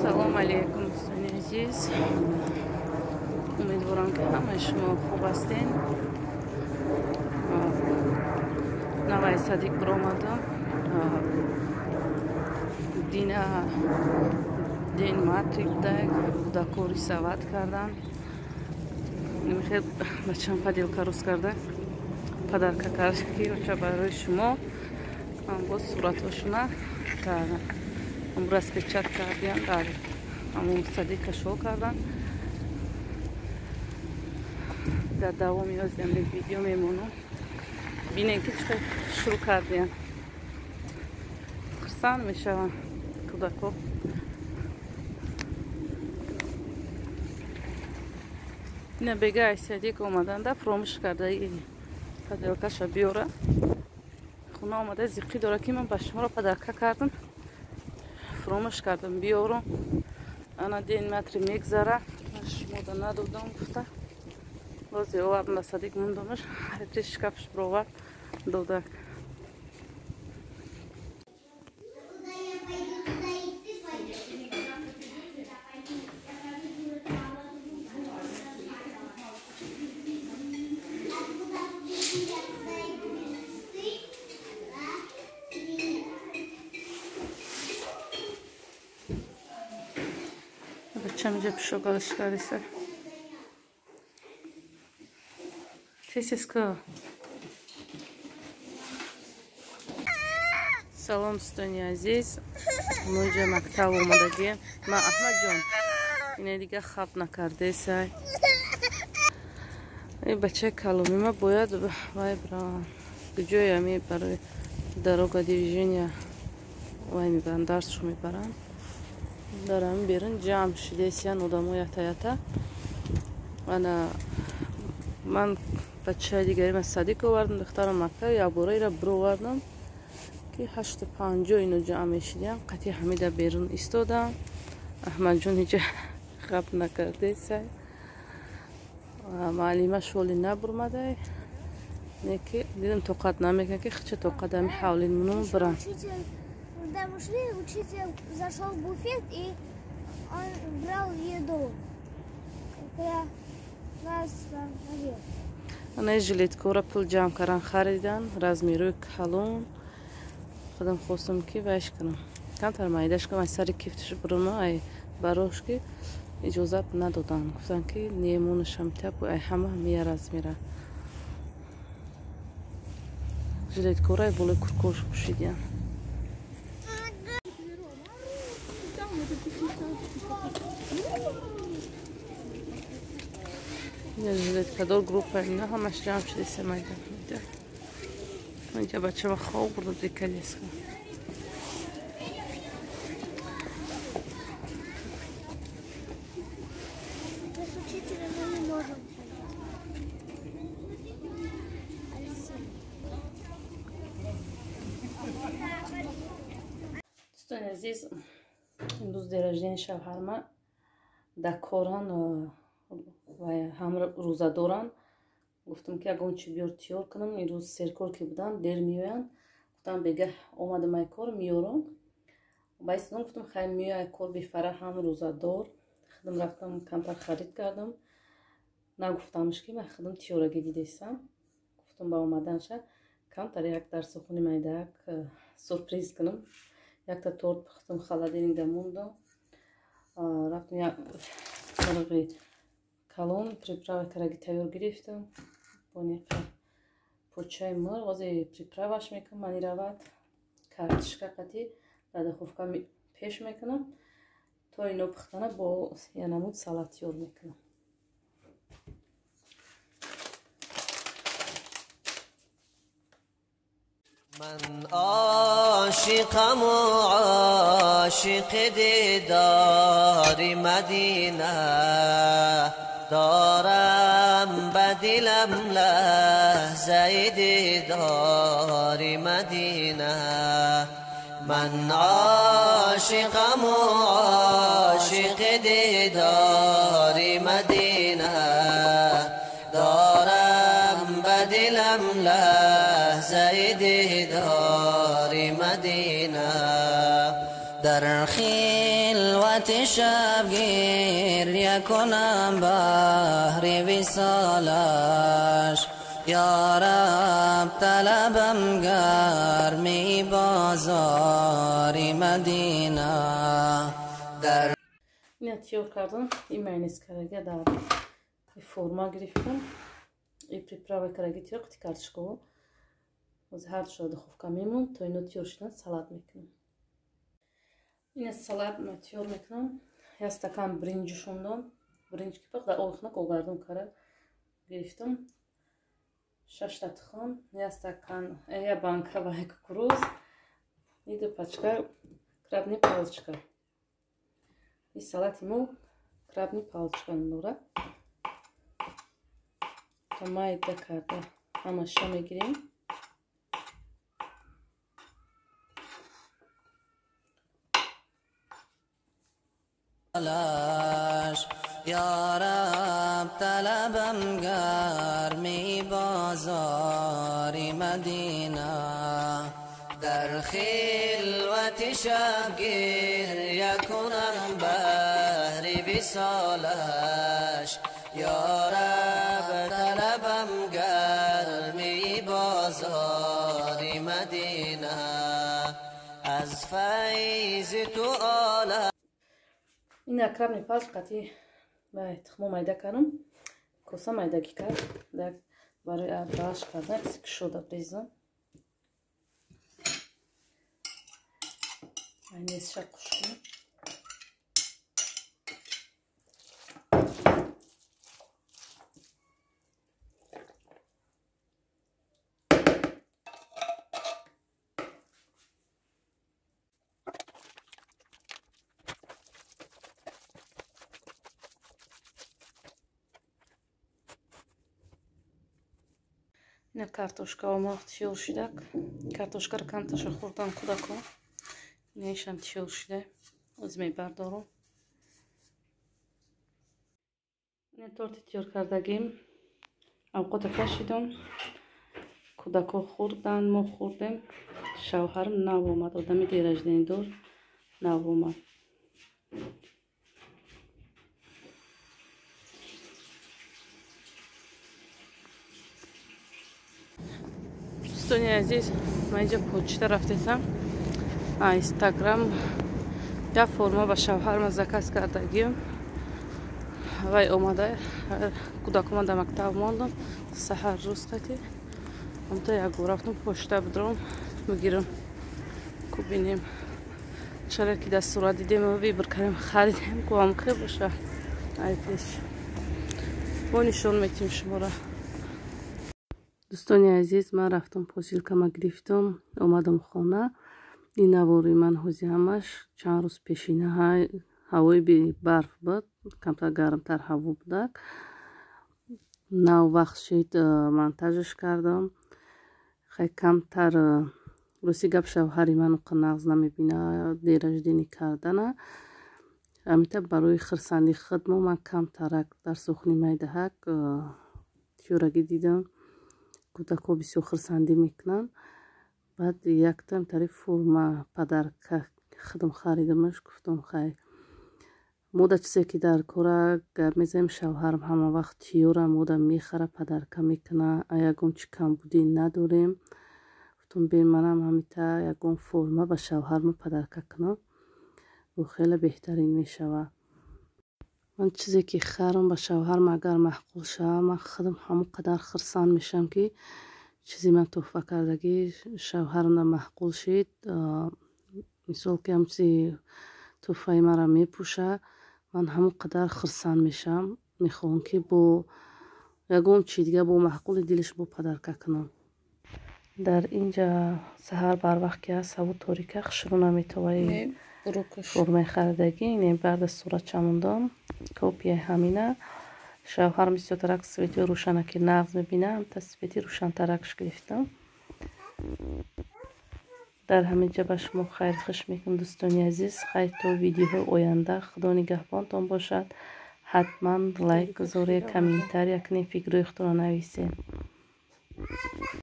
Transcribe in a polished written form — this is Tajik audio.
салом алейкум дӯстони азиз, умедворам ки ҳамаи шумо хуб ҳастед. наваи садиқ биромадам. дина ден матриб даг кӯдако рисоват кардам. мехел бачаам поделка рӯз карда падарка кард ки оча барои шумо боз суратҳошуна кардам. распечат кардем дар ҳамон садиқа шо кардам. дар давоми озидамли видео мемонам. бинем ки чиқар шурӯъ кардем. хурсанд мешаванд кӯдако. ина бега ай садиқа омаданда фуромӯш карда паделкаша биёра. хона омада зиқӣ дора ки ман ба шуморо падарка кардам. фуромӯш кардам биёрам. ана ден матри мегзара шумода надодам гуфта лози овардам ба садиқ мондамаш ҳарчи шкафш бировард додак. Бачам инҷа пишогалаш кардиса. Тесиска. Салом дӯстони азиз. Мо инҷа мактаб омадагем. Ма Аҳмадҷон. Ина дига хаб накардесай. Бачаи каломи ма бояд вай бирам. Куҷоя мебарои дорога движения вай мебарам, дарсшо мебарам. Дарам берин ҷамъ шидесиян одамо ята. Ана ман бачаи дигари ман садиқ овардам, духтарам мактаб, якбора ира бировардам ки 8:50 ино ҷамъ мешидем. қатъи ҳамида берун истодам. Аҳмадҷон инҷа хаб накардесай. муаллима шоли набурмадай. Неки дидам тоқат намекунад ки хича тоқат ами ҳавлин мунум бирам. Когда мы шли, учитель зашел в буфет и он брал еду. Я нас наверх. Она жилеткора пул ҷамъ кардан харидан, размируи калон. Худам хостам ки вайш канам. Камтар майдаш кам ай сари кифтиш бурма ай барош ки иҷозат надодан. Гуфтан ки немонашам тапу ай ҳама ҳамия размира. Жилеткора ай болои куркош пӯшидем. жилеткадор группа ина ҳамаш ҷамъ шидеса майда мида. Инҷа бачама хоб бурда декалеска. С учителем мы не можем. Дӯстони азиз, имрӯз ден рождени шавҳарма дакоран ва ҳам рӯза доранд. гуфтам ки ягон чи биёр тиёр кунам. имрӯз серкор ки буданд дер меоянд. гуфтам бега омадам ай кор меорам. ба истодам гуфтам хайр меоя ай кор бифара ҳам рӯзадор. худам рафтам камтар харид кардам. нагуфтамш ки ман худам тиёрагӣ дидесам. гуфтам ба омаданша камтар як дарсухуни майдаак сюрприз кунам. якта торт пухтам халаденида мондам. рафтам як сароғи калон приправа караги тайёр гирифтам. бо некар почаи мар ози приправаш мекунам. маниравад картишка қатӣ дар духовка пеш мекунам. то ино пухтана бо янамуд салат тиёр мекунам. من عاشقم و عاشق دیدار مدینه دارم به دلم لحظه دیدار مدینه. من عاشقم و عاشق دیدار مدینه دارم به دلم لحظه دیدار مدینه. در خلوت شبگیر یکنم بهر وصالش یا رب طلبم گرمی بازار مدینه در Yine tiyör kardım. I mayonez karagi da i forma грифтам. И приправа караги тiyör qti картошкову. Оз ҳар шуда духовка мемон то ино тiyör шудан салат мекунам. Ина салат тiyör мекунам. Я стакан бринҷи шундам. Бринҷ ки пақ да овхнак огардум кара грифтам. 6 та тухм, я стакан, я банка вай кукуруз. И ду пачка крабни палчка. И салат ему крабни палчка нора. То майда карда ҳамаша мегирем. یا رب طلبم گرمی بازار مدینه در خلوت شبگیر یکنم بهر وصالش یا رب طلبم گرمی بازار مدینه از فیض تو عالم Ина крабни палчкати вай тухмо майда кардам. Коса майдагӣ кард. Так барои балаш кардан кишода брезам. Майонезша қушкам. Ина картошка омад тiyör шудак. Картошкаро камташа хурдам кудако. Инешам тiyör шуда. Оз мебардорам. Ина торти тiyör кардагим. Авқота кашидам. Кудако хурдан, мо хурдем. Шавҳарам нав омад. Одами деражденидор нав омад. Достони азиз, ман инҷа почта рафтесам. Инстаграм я форма ба шавҳарам заказ кардагим. Вай омада кудакома да мактаб мондам. Саҳар рӯз қати. Амто ягбор рафтам почта бидорам бигирам. Ку бинем. Иншалла ки дастура дидем ва вибр кардем харидем. Ку ҳам хел боша. Ай пеш. Бо нишон метим шумора. Дӯстони азиз, ман рафтам посилкама гирифтам, омадам хона. Ин навори ман ҳози ҳамаш чанд рӯз пешина ҳавои барф буд, камтар гармтар ҳаво будак. Нав вақт шид монтажаш кардам. Хай камтар рӯси гап шавҳари ману нағз намебина дераждени кардана. Амита барои хирсанди хидмо ман камтарак дар сухни майдаҳак тiyёрагӣ дидам. Кудако бисёр хирсандӣ мекунанд. Баъд яктам тари форма падарка хидм харидамаш. Гуфтам хай мода чизе ки дар кора гап мезанем. Шавҳарам ҳама вақт тiyёра мода мехара, падарка мекуна. Ягон чи камбудӣ надорем. Гуфтам бе манам ҳамита ягон форма ба шавҳарам падарка кунам. бо хеле беҳтарин мешава. Ман чизе ки харам ба шавҳарам агар маҳқул шава, ман худам ҳамон қадар хирсанд мешам ки чизи ман тӯҳфа кардагӣ шавҳарам маҳқул шид. Мисол ки ҳам чизи тӯҳфаи маро мепӯша, ман ҳамон қадар хирсанд мешам. Мехоҳам ки бо ягон чи дига бо маҳқули дилаш бо падарка кунам. Дар инҷа саҳар барвақт ки аст ҳаво торика шурӯъ наметавонӣ формаи хаridagӣ. Ин баъда суратча мондам. Копияи ҳамина. Шавҳарам бисёртарак свети рӯшана ки нағз мебина, ҳамта свети рӯшантаракш гирифтам. дар ҳамин ҷа ба шумо хайрхуш мекунам дӯстони азиз. Хайр то видеоҳои оянда. Худо нигаҳбонтон бошад. ҳатман лайк гузоред, комментария кунед, фикрҳоятонро нависед.